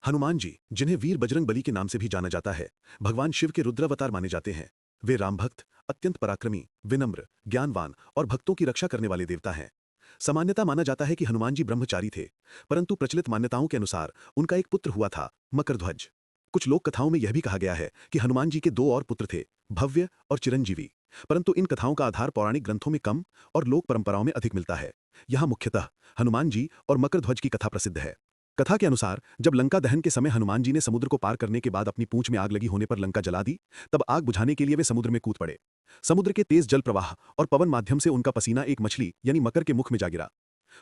हनुमान जी, जिन्हें वीर बजरंग बली के नाम से भी जाना जाता है, भगवान शिव के रुद्रावतार माने जाते हैं। वे राम भक्त, अत्यंत पराक्रमी, विनम्र, ज्ञानवान और भक्तों की रक्षा करने वाले देवता हैं। सामान्यता माना जाता है कि हनुमान जी ब्रह्मचारी थे, परंतु प्रचलित मान्यताओं के अनुसार उनका एक पुत्र हुआ था, मकरध्वज। कुछ लोक कथाओं में यह भी कहा गया है कि हनुमान जी के दो और पुत्र थे, भव्य और चिरंजीवी। परंतु इन कथाओं का आधार पौराणिक ग्रंथों में कम और लोक परंपराओं में अधिक मिलता है। यहाँ मुख्यतः हनुमान जी और मकरध्वज की कथा प्रसिद्ध है। कथा के अनुसार जब लंका दहन के समय हनुमान जी ने समुद्र को पार करने के बाद अपनी पूंछ में आग लगी होने पर लंका जला दी, तब आग बुझाने के लिए वे समुद्र में कूद पड़े। समुद्र के तेज जल प्रवाह और पवन माध्यम से उनका पसीना एक मछली यानी मकर के मुख में जा गिरा।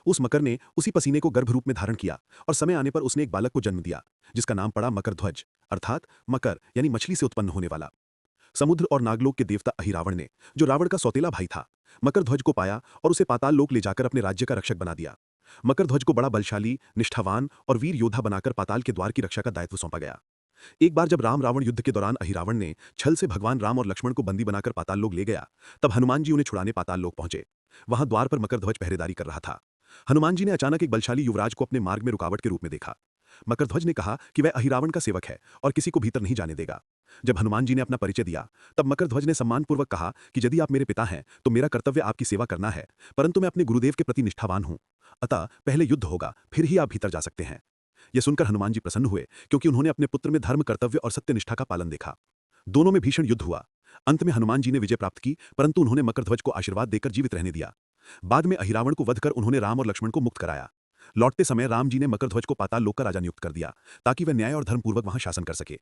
उस मकर ने उसी पसीने को गर्भ रूप में धारण किया और समय आने पर उसने एक बालक को जन्म दिया, जिसका नाम पड़ा मकरध्वज, अर्थात मकर यानी मछली से उत्पन्न होने वाला। समुद्र और नागलोक के देवता अहिरावण ने, जो रावण का सौतेला भाई था, मकरध्वज को पाया और उसे पाताल लोक ले जाकर अपने राज्य का रक्षक बना दिया। मकरध्वज को बड़ा बलशाली, निष्ठावान और वीर योद्धा बनाकर पाताल के द्वार की रक्षा का दायित्व सौंपा गया। एक बार जब राम रावण युद्ध के दौरान अहिरावण ने छल से भगवान राम और लक्ष्मण को बंदी बनाकर पाताल लोक ले गया, तब हनुमान जी उन्हें छुड़ाने पाताल लोक पहुंचे। वहां द्वार पर मकरध्वज पहरेदारी कर रहा था। हनुमान जी ने अचानक एक बलशाली युवराज को अपने मार्ग में रुकावट के रूप में देखा। मकरध्वज ने कहा कि वह अहिरावण का सेवक है और किसी को भीतर नहीं जाने देगा। जब हनुमान जी ने अपना परिचय दिया, तब मकरध्वज ने सम्मानपूर्वक कहा कि यदि आप मेरे पिता हैं तो मेरा कर्तव्य आपकी सेवा करना है, परंतु मैं अपने गुरुदेव के प्रति निष्ठावान हूं। अतः पहले युद्ध होगा, फिर ही आप भीतर जा सकते हैं। यह सुनकर हनुमान जी प्रसन्न हुए, क्योंकि उन्होंने अपने पुत्र में धर्म, कर्तव्य और सत्यनिष्ठा का पालन देखा। दोनों में भीषण युद्ध हुआ। अंत में हनुमान जी ने विजय प्राप्त की, परंतु उन्होंने मकरध्वज को आशीर्वाद देकर जीवित रहने दिया। बाद में अहिरावण को वध कर उन्होंने राम और लक्ष्मण को मुक्त कराया। लौटते समय राम जी ने मकरध्वज को पाताल लोक का राजा नियुक्त कर दिया, ताकि वह न्याय और धर्मपूर्वक वहां शासन कर सके।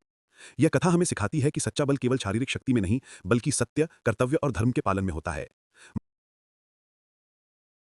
यह कथा हमें सिखाती है कि सच्चा बल केवल शारीरिक शक्ति में नहीं, बल्कि सत्य, कर्तव्य और धर्म के पालन में होता है।